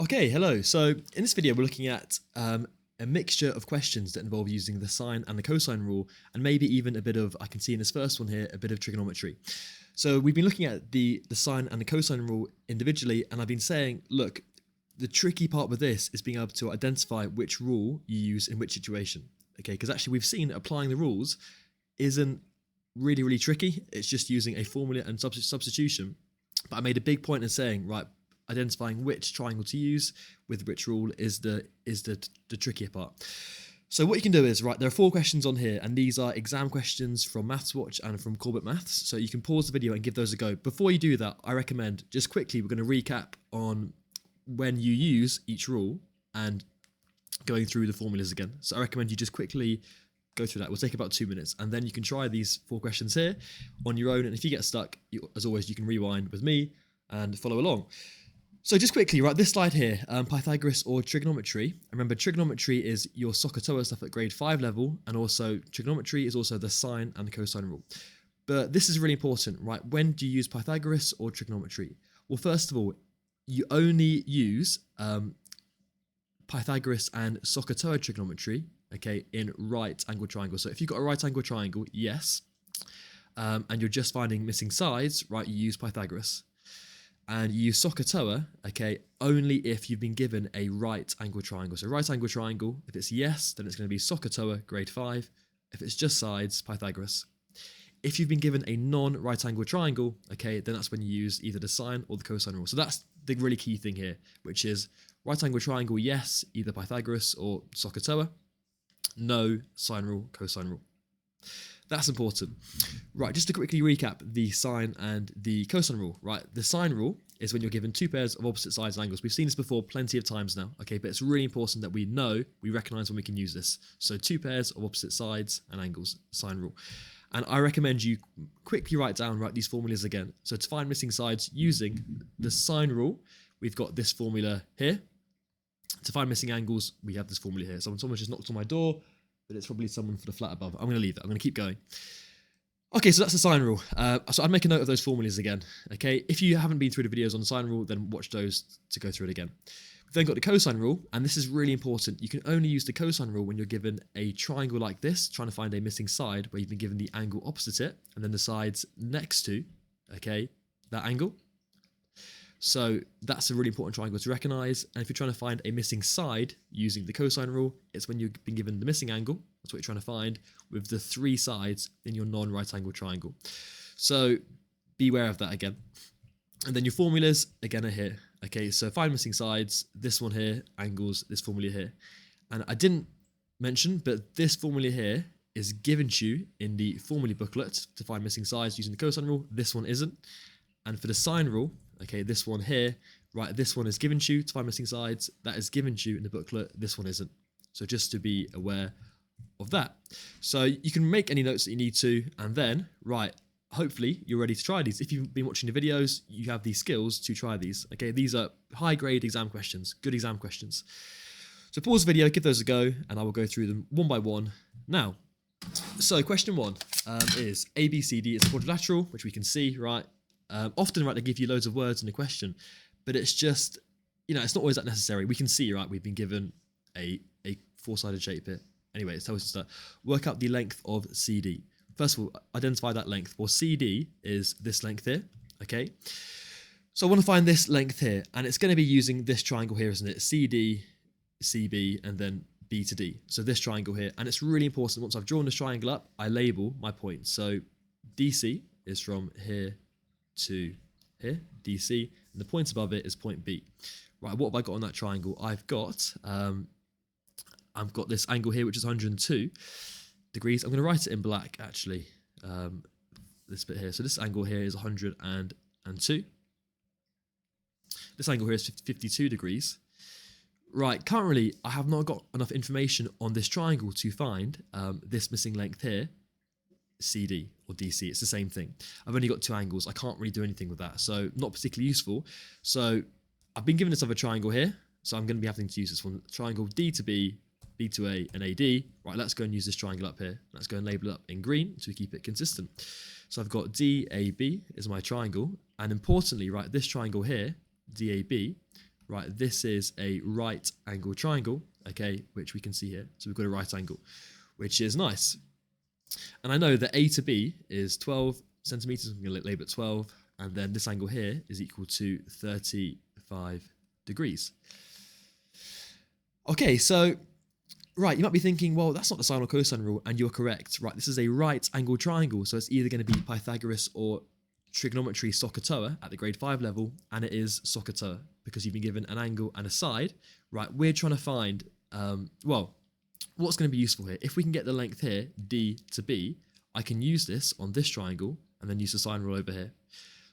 Okay, hello. So in this video, we're looking at a mixture of questions that involve using the sine and the cosine rule, and maybe even a bit of, I can see in this first one here, a bit of trigonometry. So we've been looking at the sine and the cosine rule individually, and I've been saying, look, the tricky part with this is being able to identify which rule you use in which situation. Okay, because actually we've seen applying the rules isn't really tricky. It's just using a formula and substitution. But I made a big point in saying, right, identifying which triangle to use with which rule is the trickier part. So what you can do is, right, there are 4 questions on here, and these are exam questions from Maths Watch and from Corbett Maths. So you can pause the video and give those a go. Before you do that, I recommend just quickly, we're going to recap on when you use each rule and going through the formulas again. So I recommend you just quickly go through that. We'll take about 2 minutes, and then you can try these 4 questions here on your own. And if you get stuck, as always, you can rewind with me and follow along. So just quickly, right, this slide here, Pythagoras or trigonometry. Remember, trigonometry is your SOHCAHTOA stuff at grade 5 level, and also trigonometry is also the sine and the cosine rule. But this is really important, right? When do you use Pythagoras or trigonometry? Well, first of all, you only use Pythagoras and SOHCAHTOA trigonometry, okay, in right angle triangles. So if you've got a right angle triangle, yes, and you're just finding missing sides, right, you use Pythagoras. And you use SOHCAHTOA, okay, only if you've been given a right angle triangle. So right angle triangle, if it's yes, then it's going to be SOHCAHTOA grade 5. If it's just sides, Pythagoras. If you've been given a non-right angle triangle, okay, then that's when you use either the sine or the cosine rule. So that's the really key thing here, which is right angle triangle, yes, either Pythagoras or SOHCAHTOA. No, sine rule, cosine rule. That's important. Right, just to quickly recap the sine and the cosine rule, right? The sine rule is when you're given 2 pairs of opposite sides and angles. We've seen this before plenty of times now, okay? But it's really important that we recognize when we can use this. So 2 pairs of opposite sides and angles, sine rule. And I recommend you quickly write these formulas again. So to find missing sides using the sine rule, we've got this formula here. To find missing angles, we have this formula here. So someone just knocked on my door, but it's probably someone for the flat above. I'm going to leave it. I'm going to keep going. Okay, so that's the sine rule. So I'd make a note of those formulas again. Okay, if you haven't been through the videos on the sine rule, then watch those to go through it again. We've then got the cosine rule, and this is really important. You can only use the cosine rule when you're given a triangle like this, trying to find a missing side where you've been given the angle opposite it, and then the sides next to, okay, that angle. So that's a really important triangle to recognize. And if you're trying to find a missing side using the cosine rule, it's when you've been given the missing angle. That's what you're trying to find with the 3 sides in your non-right angle triangle. So beware of that again. And then your formulas again are here. Okay, so find missing sides, this one here, angles, this formula here. And I didn't mention, but this formula here is given to you in the formula booklet to find missing sides using the cosine rule. This one isn't. And for the sine rule, okay, this one here, right, this one is given to you to find missing sides. That is given to you in the booklet. This one isn't. So just to be aware of that. So you can make any notes that you need to, and then, right, hopefully you're ready to try these. If you've been watching the videos, you have these skills to try these. Okay, these are high-grade exam questions, good exam questions. So pause the video, give those a go, and I will go through them one by one now. So question 1 is ABCD is a quadrilateral, which we can see, right? Often, right, they give you loads of words in the question, but it's just, it's not always that necessary. We can see, right, we've been given a 4-sided shape here. Anyway, it tells us to work out the length of CD. First of all, identify that length. Well, CD is this length here, okay? So I want to find this length here, and it's going to be using this triangle here, isn't it? CD, CB, and then B to D. So this triangle here, and it's really important, once I've drawn this triangle up, I label my points. So DC is from here to here, DC, and the point above it is point B. Right, what have I got on that triangle? I've got this angle here, which is 102 degrees. I'm going to write it in black, actually, this bit here. So this angle here is 102. This angle here is 52 degrees. Right, currently, I have not got enough information on this triangle to find this missing length here, CD or DC. It's the same thing. I've only got 2 angles. I can't really do anything with that, so not particularly useful. So I've been given this other triangle here, so I'm going to be having to use this one. Triangle D to B, B to A, and AD. Right, let's go and use this triangle up here. Let's go and label it up in green to keep it consistent. So I've got DAB is my triangle, and importantly, right, this triangle here, DAB, right, this is a right angle triangle, okay, which we can see here. So we've got a right angle, which is nice. And I know that A to B is 12 centimeters. I'm going to label it 12. And then this angle here is equal to 35 degrees. Okay, so, right, you might be thinking, well, that's not the sine or cosine rule, and you're correct. Right, this is a right angle triangle, so it's either going to be Pythagoras or trigonometry SOHCAHTOA at the grade 5 level, and it is SOHCAHTOA because you've been given an angle and a side. Right, we're trying to find, well, what's going to be useful here? If we can get the length here, D to B, I can use this on this triangle and then use the sine rule over here.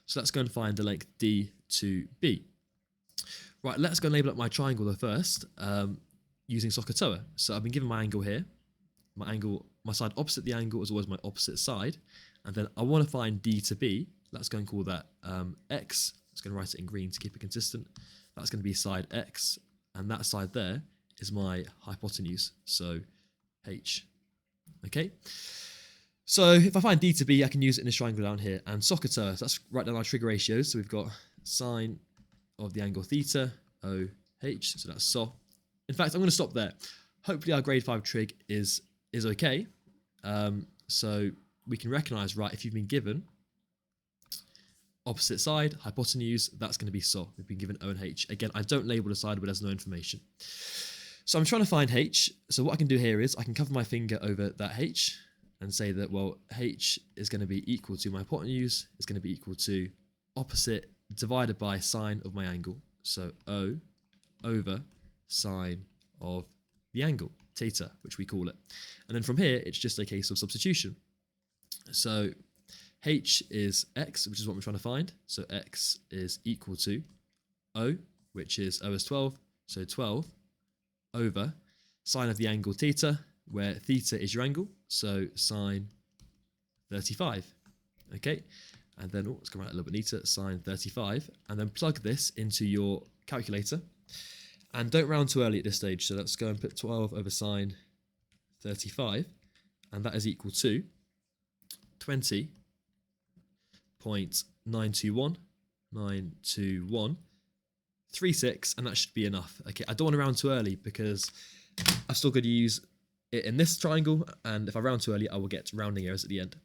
So let's go and find the length D to B. Right, let's go and label up my triangle though first, using SOHCAHTOA. So I've been given my angle here. My side opposite the angle is always my opposite side. And then I want to find D to B. Let's go and call that X. I'm just going to write it in green to keep it consistent. That's going to be side X. And that side there is my hypotenuse, so H. Okay? So if I find D to B, I can use it in this triangle down here. And SOHCAHTOA, so let's write down our trig ratios. So we've got sine of the angle theta, OH, so that's SO. In fact, I'm going to stop there. Hopefully our grade 5 trig is okay. So we can recognise, right, if you've been given opposite side, hypotenuse, that's going to be SO. We've been given O and H. Again, I don't label the side where there's no information. So I'm trying to find H. So what I can do here is I can cover my finger over that H and say that, well, H is going to be equal to my hypotenuse, is going to be equal to opposite divided by sine of my angle. So O over sine of the angle, theta, which we call it. And then from here, it's just a case of substitution. So H is X, which is what we're trying to find. So X is equal to O, which is O is 12. So 12 over sine of the angle theta, where theta is your angle. So sine 35. Okay. And then, let's go around a little bit neater, sine 35. And then plug this into your calculator. And don't round too early at this stage. So let's go and put 12 over sine 35. And that is equal to 20.92136, and that should be enough. Okay, I don't want to round too early because I'm still going to use it in this triangle, and if I round too early, I will get rounding errors at the end.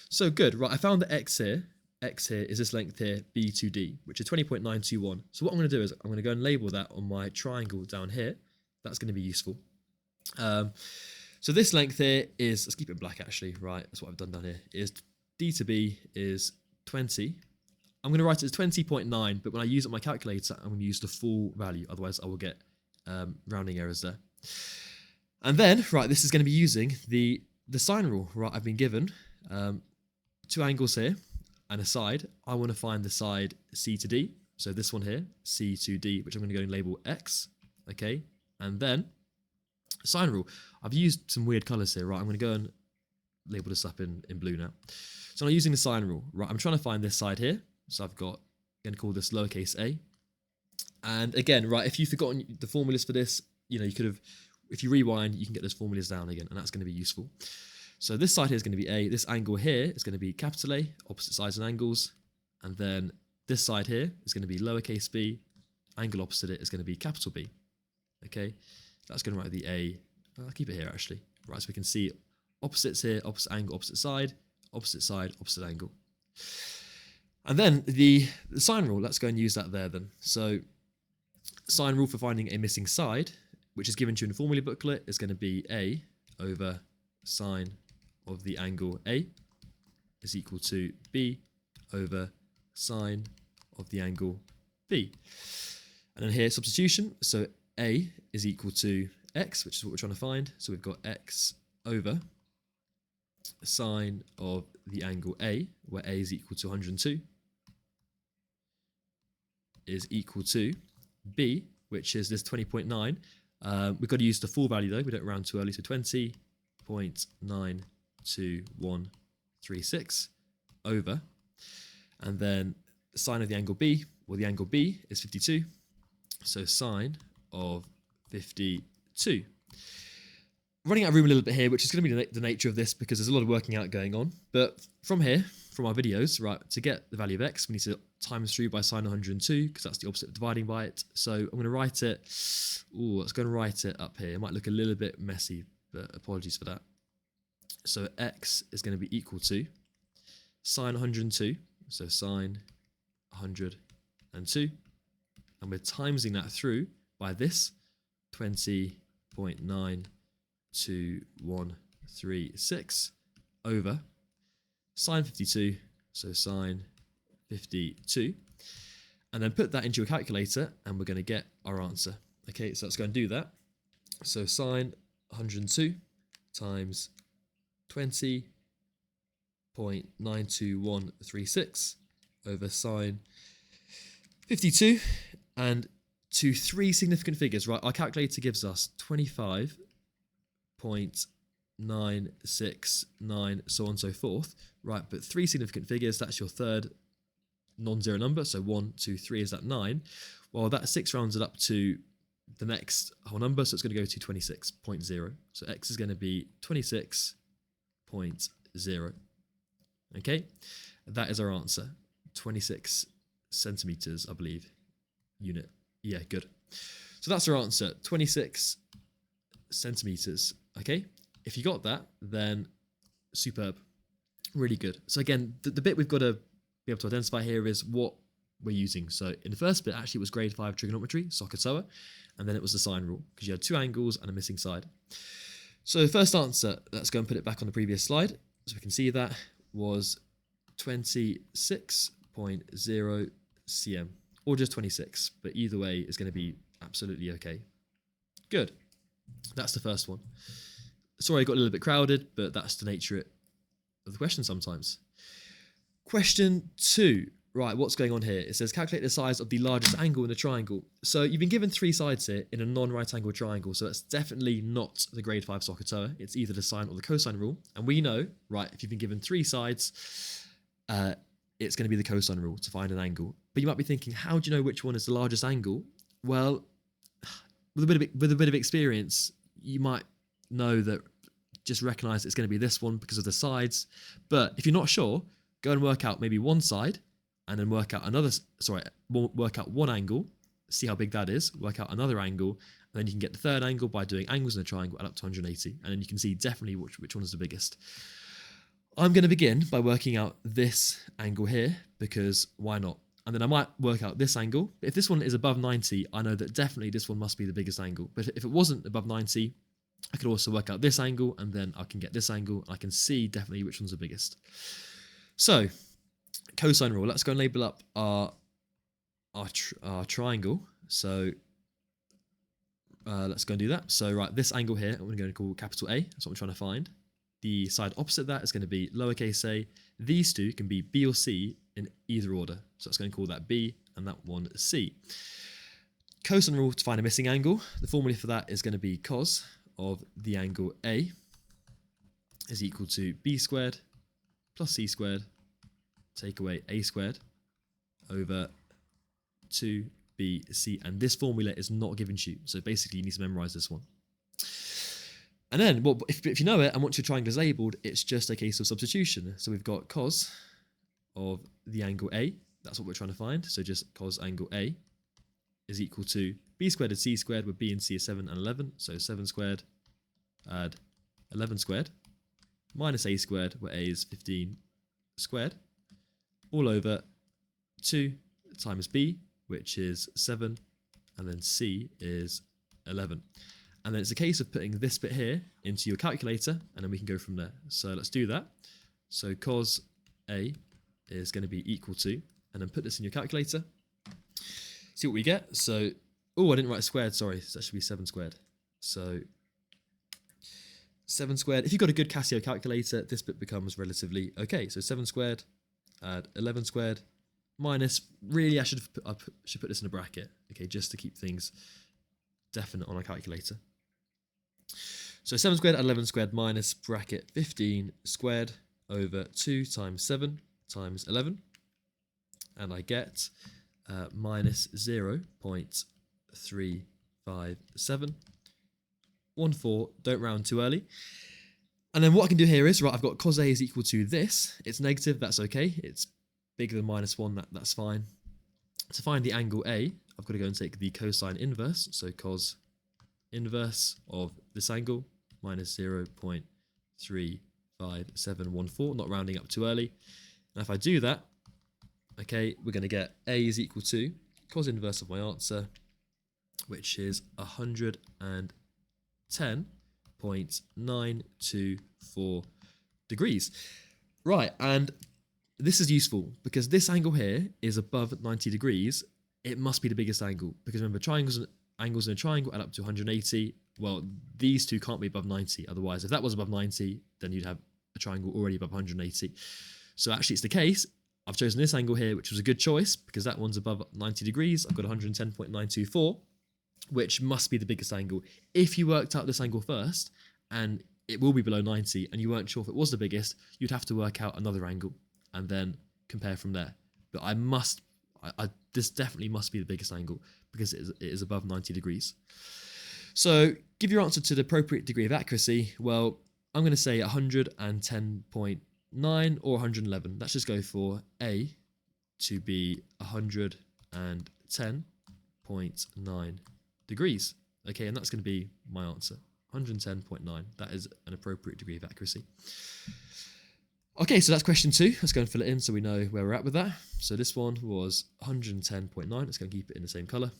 So good, right, I found the X here. X here is this length here, B to D, which is 20.921. So what I'm going to do is I'm going to go and label that on my triangle down here. That's going to be useful. So this length here is, let's keep it black actually, right, that's what I've done down here, is D to B is 20. I'm going to write it as 20.9, but when I use it on my calculator, I'm going to use the full value, otherwise I will get rounding errors there. And then, right, this is going to be using the sine rule, right, I've been given two angles here and a side. I want to find the side C to D, so this one here, C to D, which I'm going to go and label X, okay, and then sine rule. I've used some weird colours here, right, I'm going to go and label this up in blue now. So I'm using the sine rule, right, I'm trying to find this side here, so I've got, I'm going to call this lowercase a, and again, right, if you've forgotten the formulas for this, you know, you could have, if you rewind, you can get those formulas down again, and that's going to be useful. So this side here is going to be A, this angle here is going to be capital A, opposite sides and angles, and then this side here is going to be lowercase b, angle opposite it is going to be capital B, okay? That's going to write the A, I'll keep it here actually, right, so we can see opposites here, opposite angle, opposite side, opposite angle. And then the sine rule, let's go and use that there then. So sine rule for finding a missing side, which is given to you in the formula booklet, is going to be A over sine of the angle A is equal to B over sine of the angle B. And then here, substitution. So A is equal to X, which is what we're trying to find. So we've got X over sine of the angle A, where A is equal to 102, is equal to B, which is this 20.9. We've got to use the full value though, we don't round too early, so 20.92136 over, and then sine of the angle B, well the angle B is 52, so sine of 52. Running out of room a little bit here, which is going to be the nature of this because there's a lot of working out going on, but from here, from our videos, right, to get the value of x, we need to times through by sine 102, because that's the opposite of dividing by it. So I'm going to write it, let's go and write it up here. It might look a little bit messy, but apologies for that. So x is going to be equal to sine 102, so sine 102, and we're timesing that through by this 20.92136 over sine 52, so sine 52, and then put that into your calculator, and we're going to get our answer. Okay, so let's go and do that. So sine 102 times 20.92136 over sine 52, and to three significant figures, right? Our calculator gives us 25.969, so on and so forth, right? But three significant figures, that's your third non-zero number. So 1, 2, 3 is that 9. Well, that 6 rounds it up to the next whole number, so it's going to go to 26.0. So x is going to be 26.0. Okay, that is our answer. 26 centimeters, I believe, unit. Yeah, good. So that's our answer, 26 centimeters. Okay, if you got that, then superb, really good. So again, the bit we've got to be able to identify here is what we're using. So in the first bit, actually, it was grade 5 trigonometry, SOHCAHTOA, and then it was the sine rule, because you had two angles and a missing side. So the first answer, let's go and put it back on the previous slide, so we can see that was 26.0 cm, or just 26, but either way is going to be absolutely okay. Good. That's the first one. Sorry, I got a little bit crowded, but that's the nature of the question sometimes. Question 2. Right, what's going on here? It says calculate the size of the largest angle in the triangle. So you've been given three sides here in a non-right angle triangle, so it's definitely not the grade 5 SOHCAHTOA. It's either the sine or the cosine rule. And we know, right, if you've been given three sides, it's going to be the cosine rule to find an angle. But you might be thinking, how do you know which one is the largest angle? Well, with a bit of experience, you might know that, just recognize it's going to be this one because of the sides. But if you're not sure, go and work out maybe one side, and then work out one angle, see how big that is, work out another angle, and then you can get the third angle by doing angles in a triangle, add up to 180, and then you can see definitely which one is the biggest. I'm going to begin by working out this angle here, because why not? And then I might work out this angle. If this one is above 90, I know that definitely this one must be the biggest angle. But if it wasn't above 90, I could also work out this angle, and then I can get this angle, and I can see definitely which one's the biggest. So, cosine rule. Let's go and label up our triangle. So, let's go and do that. So, right, this angle here, I'm going to call capital A. That's what I'm trying to find. The side opposite that is going to be lowercase a. These two can be B or C in either order. So let's go and call that B and that one C. Cosine rule to find a missing angle. The formula for that is going to be cos of the angle A is equal to B squared plus C squared, take away A squared, over 2BC. And this formula is not given to you. So basically you need to memorize this one. And then, well, if you know it, and once your triangle is labelled, it's just a case of substitution. So we've got cos of the angle A. That's what we're trying to find. So just cos angle A is equal to B squared and C squared, where B and C are 7 and 11. So 7 squared add 11 squared, minus A squared, where A is 15 squared, all over 2 times B, which is 7, and then C is 11. And then it's a case of putting this bit here into your calculator, and then we can go from there. So let's do that. So cos A is going to be equal to, and then put this in your calculator. See what we get. So, I didn't write squared, sorry. So that should be 7 squared. So 7 squared. If you've got a good Casio calculator, this bit becomes relatively okay. So 7 squared, add 11 squared, minus, really I should put this in a bracket, okay, just to keep things definite on our calculator. So 7 squared, 11 squared, minus bracket 15 squared over 2 times 7 times 11. And I get minus 0.357. 14, don't round too early. And then what I can do here is, right, I've got cos A is equal to this. It's negative, that's okay. It's bigger than -1, that's fine. To find the angle A, I've got to go and take the cosine inverse. So cos inverse of this angle minus 0.35714, not rounding up too early. Now if I do that, okay, we're going to get A is equal to cos inverse of my answer, which is 110.924 degrees. Right, and this is useful because this angle here is above 90 degrees. It must be the biggest angle because remember, angles in a triangle add up to 180. Well, these two can't be above 90. Otherwise, if that was above 90, then you'd have a triangle already above 180. So actually, it's the case. I've chosen this angle here, which was a good choice because that one's above 90 degrees. I've got 110.924, which must be the biggest angle. If you worked out this angle first and it will be below 90 and you weren't sure if it was the biggest, you'd have to work out another angle and then compare from there. But this definitely must be the biggest angle because it is above 90 degrees. So give your answer to the appropriate degree of accuracy. Well, I'm going to say 110.9 or 111. Let's just go for A to be 110.9 degrees. Okay, and that's going to be my answer. 110.9. That is an appropriate degree of accuracy. Okay, so that's question 2. Let's go and fill it in so we know where we're at with that. So this one was 110.9. Let's go and keep it in the same color.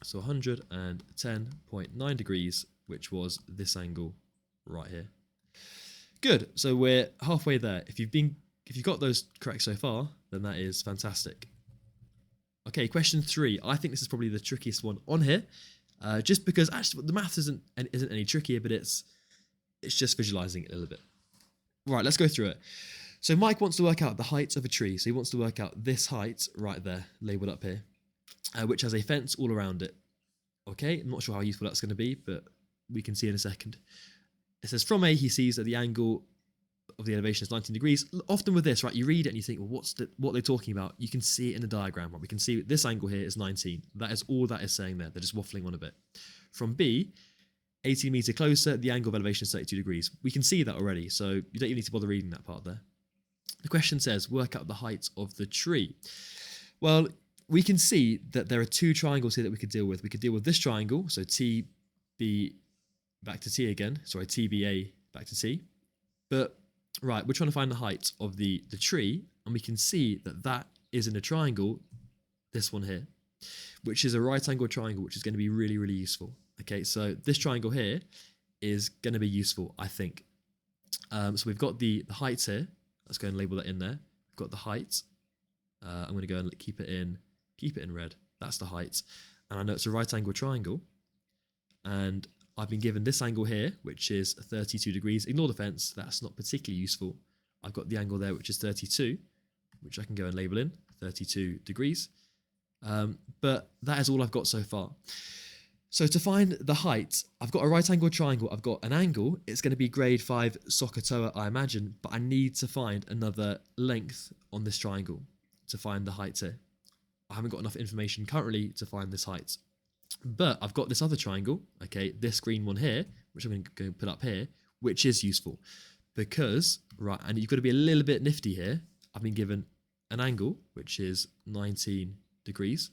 So 110.9 degrees, which was this angle right here. Good. So we're halfway there. If you've got those correct so far, then that is fantastic. Okay, question 3. I think this is probably the trickiest one on here, just because actually the maths isn't any trickier, but it's just visualizing it a little bit. Right, let's go through it. So Mike wants to work out the height of a tree. So he wants to work out this height right there, labeled up here, which has a fence all around it. Okay, I'm not sure how useful that's going to be, but we can see in a second. It says from A, he sees that the angle of the elevation is 19 degrees. Often with this, right, you read it and you think, well, what they're talking about? You can see it in the diagram, right? We can see this angle here is 19. That is all that is saying there. They're just waffling on a bit. From B, 18 meter closer, the angle of elevation is 32 degrees. We can see that already, so you don't even need to bother reading that part there. The question says, work out the height of the tree. Well, we can see that there are 2 triangles here that we could deal with. We could deal with this triangle, so TB back to T again, sorry, TBA back to T. But, right, we're trying to find the height of the tree, and we can see that that is in a triangle, this one here, which is a right angle triangle, which is going to be really, really useful. Okay, so this triangle here is going to be useful, I think. So we've got the heights here. Let's go and label that in there. We've got the height. I'm going to go and keep it in red. That's the height. And I know it's a right angle triangle. And I've been given this angle here, which is 32 degrees. Ignore the fence. That's not particularly useful. I've got the angle there, which is 32, which I can go and label in 32 degrees. But that is all I've got so far. So to find the height, I've got a right angle triangle, I've got an angle, it's going to be grade 5 SOHCAHTOA, I imagine, but I need to find another length on this triangle to find the height here. I haven't got enough information currently to find this height. But I've got this other triangle, okay, this green one here, which I'm going to go and put up here, which is useful. Because, right, and you've got to be a little bit nifty here, I've been given an angle, which is 19 degrees.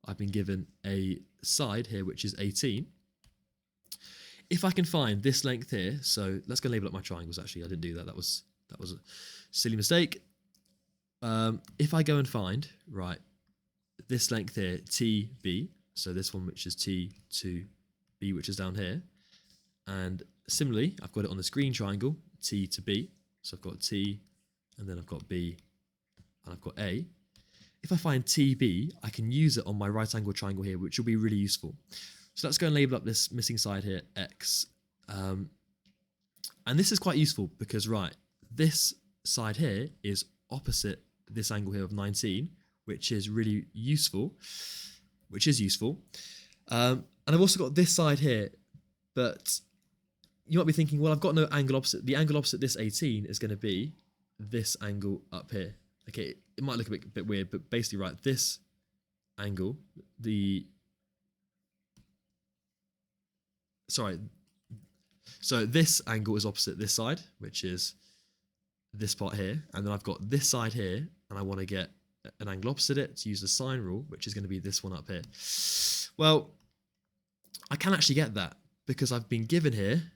I've been given a side here, which is 18. If I can find this length here, so let's go label up my triangles. Actually, I didn't do that. That was a silly mistake. If I go and find, right, this length here, TB, so this one, which is T to B, which is down here. And similarly, I've got it on this green triangle, T to B. So I've got T, and then I've got B, and I've got A. If I find TB, I can use it on my right angle triangle here, which will be really useful. So let's go and label up this missing side here, X. And this is quite useful because, right, this side here is opposite this angle here of 19, which is really useful, And I've also got this side here, but you might be thinking, well, I've got no angle opposite. The angle opposite this 18 is going to be this angle up here. Okay, it might look a bit weird, but basically, right, this angle, So this angle is opposite this side, which is this part here. And then I've got this side here, and I want to get an angle opposite it to use the sine rule, which is going to be this one up here. Well, I can actually get that because I've been given here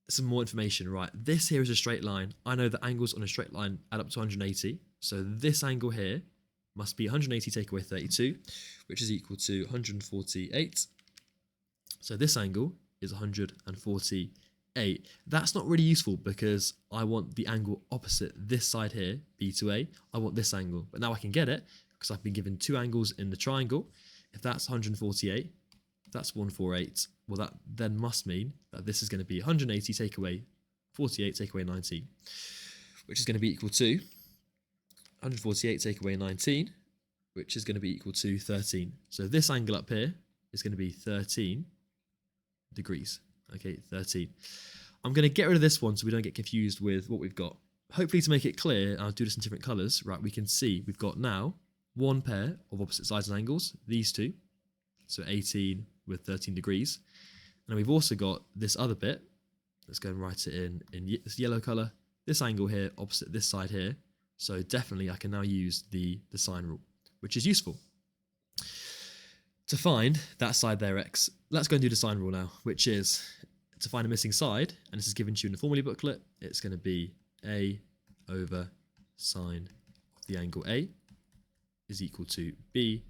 some more information, right? This here is a straight line. I know that angles on a straight line add up to 180. So this angle here must be 180 take away 32, which is equal to 148. So this angle is 148. That's not really useful because I want the angle opposite this side here, B to A. I want this angle, but now I can get it because I've been given two angles in the triangle. If that's 148, that's 148. Well, that then must mean that this is going to be 180 take away 48 take away 19, which is going to be equal to 148 take away 19, which is going to be equal to 13. So this angle up here is going to be 13 degrees. Okay, 13. I'm going to get rid of this one so we don't get confused with what we've got. Hopefully to make it clear, I'll do this in different colours. Right, we can see we've got now one pair of opposite sides and angles, these two. So 18 with 13 degrees. And we've also got this other bit. Let's go and write it in this yellow colour. This angle here opposite this side here. So definitely I can now use the sine rule, which is useful. To find that side there, x, let's go and do the sine rule now, which is to find a missing side, and this is given to you in the formula booklet. It's going to be a over sine of the angle A is equal to b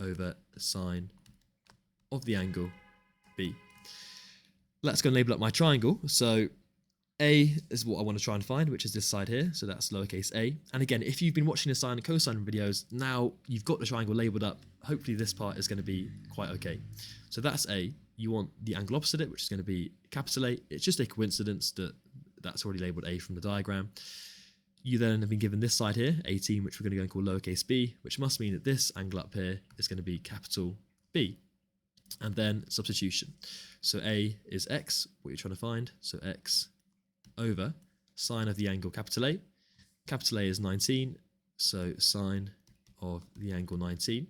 over sine of the angle B. Let's go and label up my triangle. So A is what I want to try and find, which is this side here. So that's lowercase a. And again, if you've been watching the sine and cosine videos, now you've got the triangle labeled up. Hopefully this part is going to be quite okay. So that's A. You want the angle opposite it, which is going to be capital A. It's just a coincidence that that's already labeled A from the diagram. You then have been given this side here, 18, which we're going to go and call lowercase b, which must mean that this angle up here is going to be capital B. And then substitution. So A is x, what you're trying to find. So x over sine of the angle capital A. Capital A is 19, so sine of the angle 19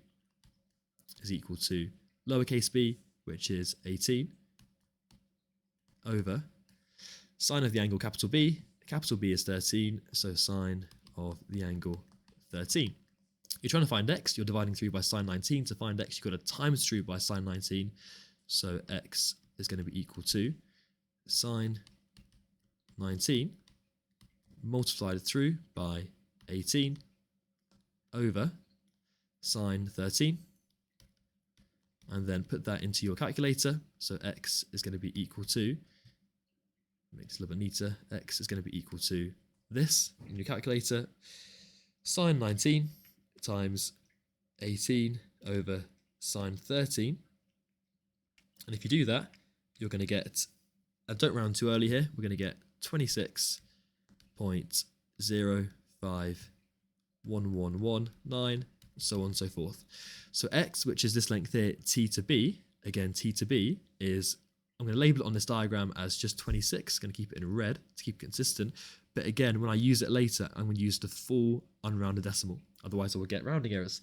is equal to lowercase b, which is 18, over sine of the angle capital B. Capital B is 13, so sine of the angle 13. You're trying to find x, you're dividing through by sine 19. To find x, you've got to times through by sine 19. So x is going to be equal to sine 19 multiplied through by 18 over sine 13. And then put that into your calculator. So x is going to be equal to, make this a little bit neater, x is going to be equal to this in your calculator, sine 19 times 18 over sine 13. And if you do that, you're going to get, and don't round too early here, we're going to get 26.05119, so on and so forth. So x, which is this length here, t to b, again, t to b is, I'm going to label it on this diagram as just 26, going to keep it in red to keep it consistent. But again, when I use it later, I'm going to use the full unrounded decimal. Otherwise, I will get rounding errors.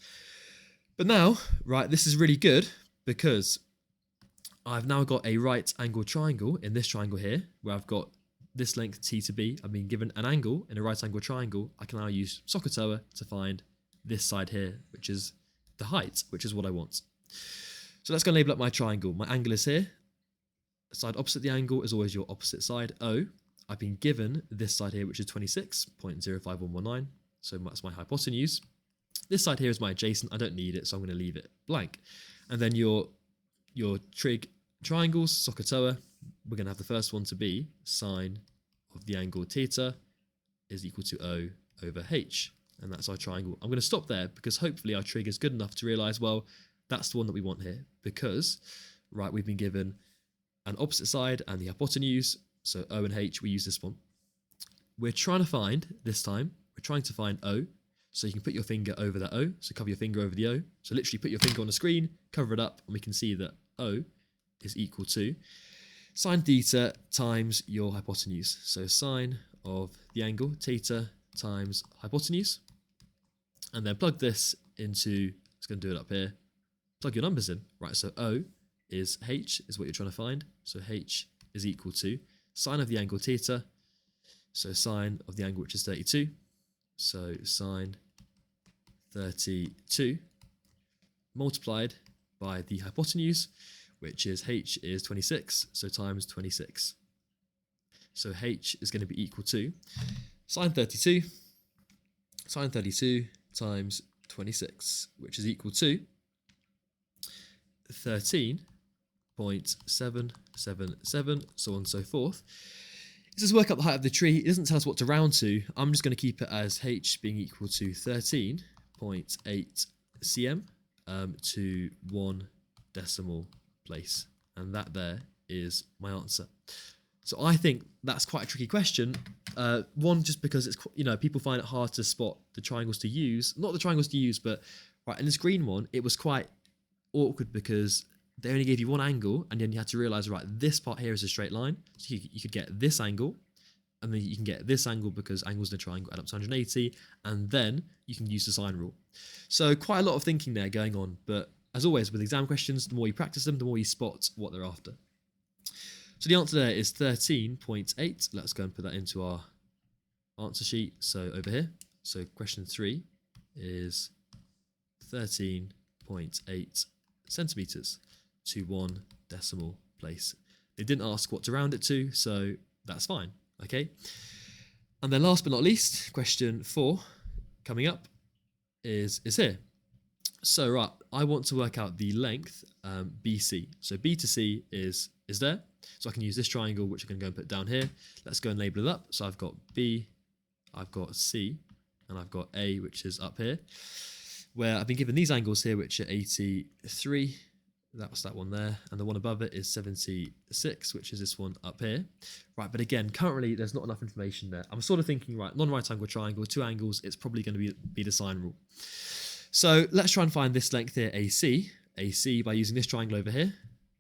But now, right, this is really good because I've now got a right angle triangle in this triangle here, where I've got this length t to b. I've been given an angle in a right angle triangle. I can now use SOHCAHTOA to find this side here, which is the height, which is what I want. So let's go and label up my triangle. My angle is here. Side opposite the angle is always your opposite side, O. I've been given this side here, which is 26.05119. So that's my hypotenuse. This side here is my adjacent. I don't need it, so I'm going to leave it blank. And then your trig triangles, SOHCAHTOA, we're going to have the first one to be sine of the angle theta is equal to O over H. And that's our triangle. I'm going to stop there because hopefully our trig is good enough to realise, well, that's the one that we want here. Because, right, we've been given an opposite side and the hypotenuse. So O and H, we use this one. We're trying to find, this time, we're trying to find O. So you can put your finger over that O. So cover your finger over the O. So literally put your finger on the screen, cover it up, and we can see that O is equal to sine theta times your hypotenuse. So sine of the angle theta times hypotenuse. And then plug this into, it's going to do it up here, plug your numbers in. Right, so O is H, is what you're trying to find. So H is equal to sine of the angle theta, so sine of the angle which is 32, so sine 32 multiplied by the hypotenuse, which is h is 26, so times 26. So h is going to be equal to sine 32 times 26, which is equal to 13.777, so on and so forth. This is work out the height of the tree. It doesn't tell us what to round to. I'm just going to keep it as h being equal to 13.8 cm to 1 decimal place. And that there is my answer. So I think that's quite a tricky question. One, just because it's, people find it hard to spot the triangles to use. Not the triangles to use, but right, in this green one, it was quite awkward because they only gave you one angle, and then you had to realize, right, this part here is a straight line. So you could get this angle, and then you can get this angle because angles in a triangle add up to 180, and then you can use the sine rule. So quite a lot of thinking there going on, but as always with exam questions, the more you practice them, the more you spot what they're after. So the answer there is 13.8. Let's go and put that into our answer sheet. So over here, so question 3 is 13.8 centimeters to 1 decimal place. They didn't ask what to round it to, so that's fine, okay? And then last but not least, question 4 coming up is here. So right, I want to work out the length BC. So B to C is there. So I can use this triangle, which I can go and put down here. Let's go and label it up. So I've got B, I've got C, and I've got A, which is up here, where I've been given these angles here, which are 83. That was that one there. And the one above it is 76, which is this one up here. Right, but again, currently there's not enough information there. I'm sort of thinking, right, non-right angle triangle, 2 angles, it's probably going to be the sine rule. So let's try and find this length here, AC by using this triangle over here,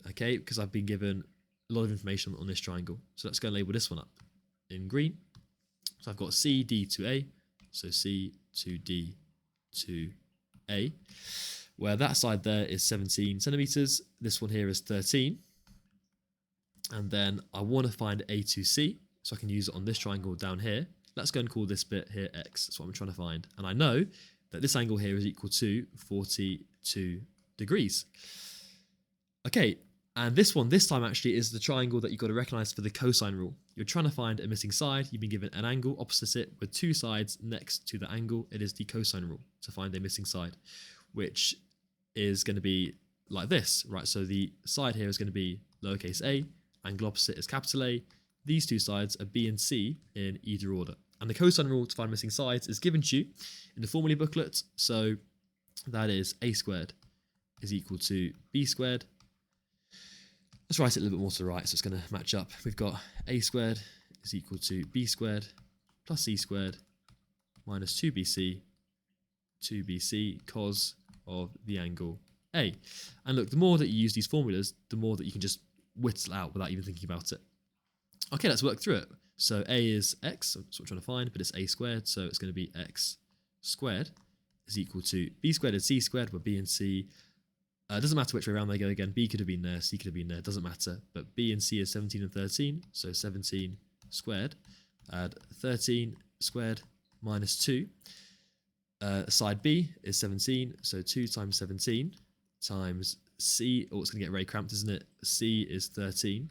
okay, because I've been given a lot of information on this triangle. So let's go and label this one up in green. So I've got CD to A, so C to D to A, where that side there is 17 centimeters. This one here is 13. And then I want to find A to C, so I can use it on this triangle down here. Let's go and call this bit here X. That's what I'm trying to find. And I know that this angle here is equal to 42 degrees. Okay, and this one, this time actually, is the triangle that you've got to recognize for the cosine rule. You're trying to find a missing side. You've been given an angle opposite it with 2 sides next to the angle. It is the cosine rule to find a missing side, which is going to be like this, right? So the side here is going to be lowercase a, angle opposite is capital A. These 2 sides are B and C in either order. And the cosine rule to find missing sides is given to you in the formula booklet. So that is a squared is equal to b squared. Let's write it a little bit more to the right so it's going to match up. We've got a squared is equal to b squared plus c squared minus 2bc cos of the angle A. And look, the more that you use these formulas, the more that you can just whittle out without even thinking about it. Okay, let's work through it. So A is x, that's what we're trying to find, but it's a squared, so it's going to be x squared is equal to b squared and c squared, where b and c, doesn't matter which way around they go again, b could have been there, c could have been there, doesn't matter, but b and c is 17 and 13, so 17 squared, add 13 squared minus 2, side b is 17, so 2 times 17 times c, oh, it's going to get very cramped, isn't it? C is 13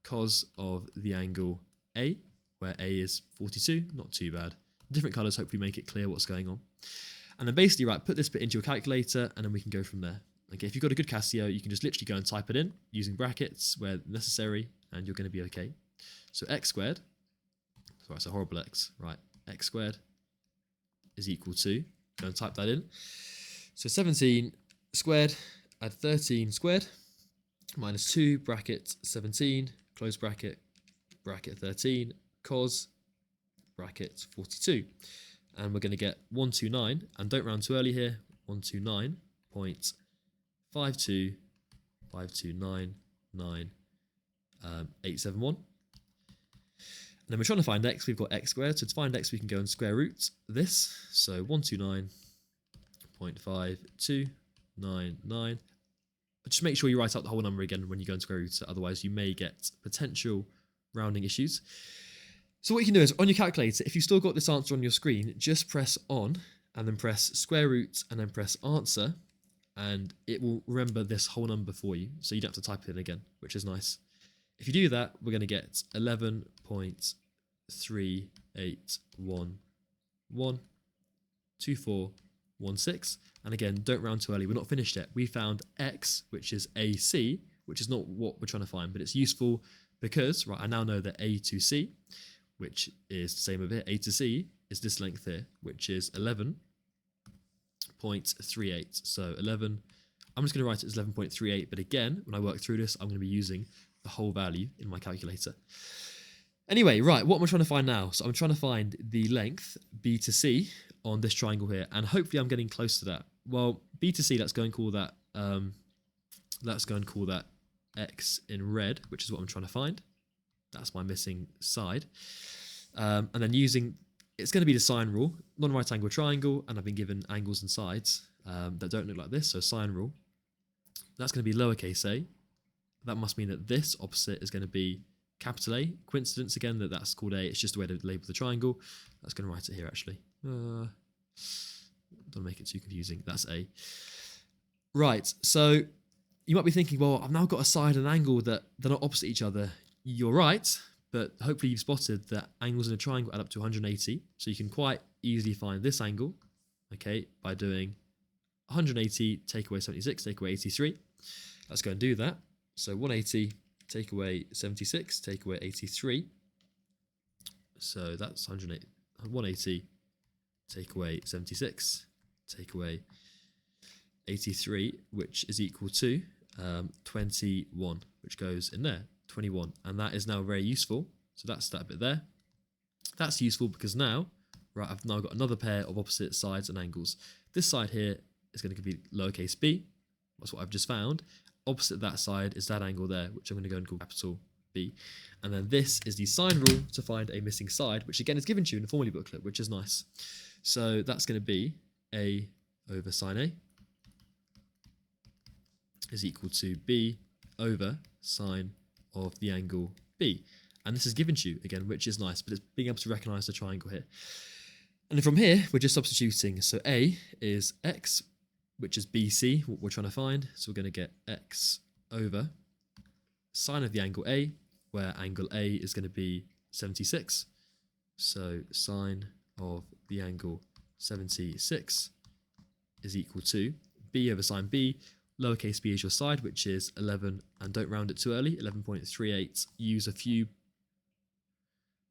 cos of the angle A, where A is 42, not too bad. Different colours hopefully make it clear what's going on. And then basically, right, put this bit into your calculator and then we can go from there. Okay, if you've got a good Casio, you can just literally go and type it in using brackets where necessary and you're going to be okay. So x squared, sorry, it's a horrible x, right, x squared is equal to, go and type that in. So 17 squared, add 13 squared, minus 2, bracket 17, close bracket, bracket 13, cos, bracket 42. And we're going to get 129, and don't round too early here, 129.52529.871. And then we're trying to find x, we've got x squared, so to find x we can go and square root this, so 129.5299, just make sure you write out the whole number again when you go and square root it, otherwise you may get potential rounding issues. So what you can do is, on your calculator, if you've still got this answer on your screen, just press on, and then press square root, and then press answer, and it will remember this whole number for you, so you don't have to type it in again, which is nice. If you do that, we're going to get 11.38112416. And again, don't round too early. We're not finished yet. We found x, which is AC, which is not what we're trying to find, but it's useful because, right, I now know that A to C, which is the same over here, A to C is this length here, which is 11.38. So 11, I'm just going to write it as 11.38, but again, when I work through this, I'm going to be using the whole value in my calculator. Anyway, right, what am I trying to find now? So I'm trying to find the length B to C on this triangle here, and hopefully I'm getting close to that. Well, B to C, let's go and call that X in red, which is what I'm trying to find. That's my missing side. And then using, it's going to be the sine rule, non-right angle triangle, and I've been given angles and sides that don't look like this, so sine rule. That's going to be lowercase a. That must mean that this opposite is going to be capital A. Coincidence again that that's called A, it's just a way to label the triangle. That's going to write it here actually. Don't make it too confusing, that's A. Right, so you might be thinking, well, I've now got a side and angle that they're not opposite each other. You're right, but hopefully you've spotted that angles in a triangle add up to 180. So you can quite easily find this angle, okay, by doing 180, take away 76, take away 83. Let's go and do that. So 180, take away 76, take away 83. So that's 180, take away 76, take away 83, which is equal to 21, which goes in there, 21. And that is now very useful. So that's that bit there. That's useful because now, right, I've now got another pair of opposite sides and angles. This side here is going to be lowercase b. That's what I've just found. Opposite that side is that angle there, which I'm going to go and call capital B. And then this is the sine rule to find a missing side, which again is given to you in the formula booklet, which is nice. So that's going to be A over sine A is equal to B over sine of the angle B. And this is given to you again, which is nice, but it's being able to recognize the triangle here. And then from here, we're just substituting. So A is X, which is BC, what we're trying to find. So we're going to get X over sine of the angle A, where angle A is going to be 76. So sine of the angle 76 is equal to B over sine B. Lowercase b is your side, which is 11, and don't round it too early, 11.38. Use a few.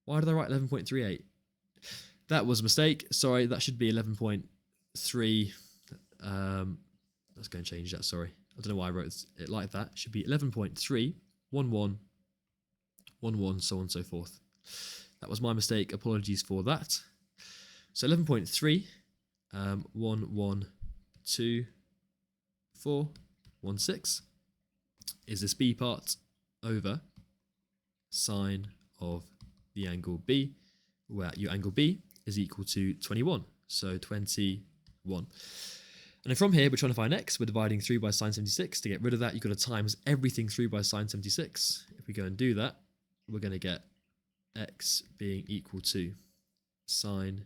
Why did I write 11.38? That was a mistake. Sorry, that should be 11.3. Let's go and change that, sorry. I don't know why I wrote it like that. It should be 11.3, 11, 11, so on and so forth. That was my mistake. Apologies for that. So 11.3, 112.416 is this B part over sine of the angle B, where your angle B is equal to 21. So 21. And then from here, we're trying to find x. We're dividing 3 by sine 76. To get rid of that, you've got to times everything 3 by sine 76. If we go and do that, we're going to get x being equal to sine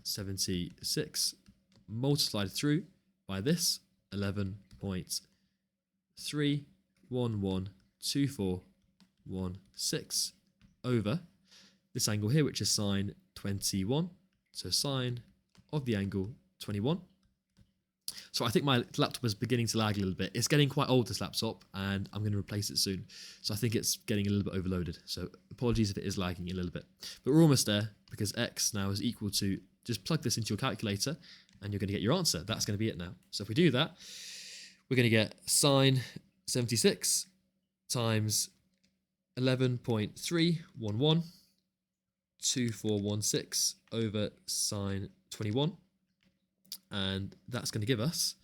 76 multiplied through by this 11.3112416 over this angle here, which is sine 21. So sine of the angle 21. So I think my laptop is beginning to lag a little bit. It's getting quite old, this laptop, and I'm going to replace it soon. So I think it's getting a little bit overloaded. So apologies if it is lagging a little bit. But we're almost there, because x now is equal to, just plug this into your calculator, and you're going to get your answer. That's going to be it now. So if we do that, we're going to get sine 76 times 11.3112416 over sine 21. And that's going to give us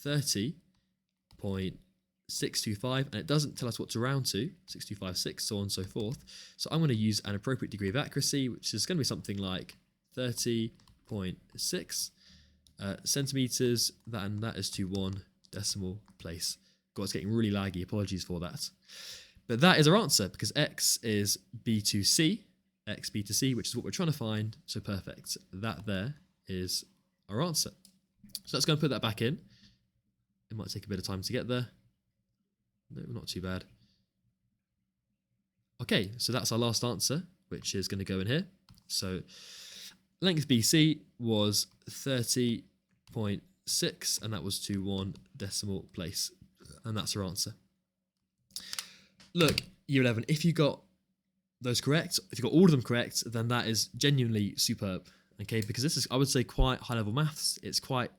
30.625, and it doesn't tell us what to round to, 6256, so on and so forth. So I'm going to use an appropriate degree of accuracy, which is going to be something like 30.6 centimeters, and that is to 1 decimal place. God, it's getting really laggy. Apologies for that. But that is our answer because x is b to c, x b to c, which is what we're trying to find. So perfect. That there is our answer. So let's go and put that back in. It might take a bit of time to get there. No, not too bad. Okay, so that's our last answer, which is going to go in here. So length BC was 30.6, and that was to 1 decimal place. And that's our answer. Look, year 11, if you got those correct, if you got all of them correct, then that is genuinely superb. Okay, because this is, I would say, quite high-level maths. It's quite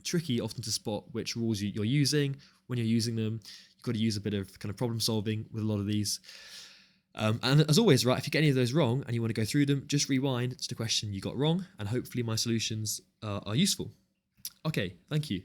tricky often to spot which rules you're using. When you're using them, you've got to use a bit of kind of problem solving with a lot of these. And as always, right, if you get any of those wrong and you want to go through them, just rewind to the question you got wrong, and hopefully my solutions are useful. Okay, thank you.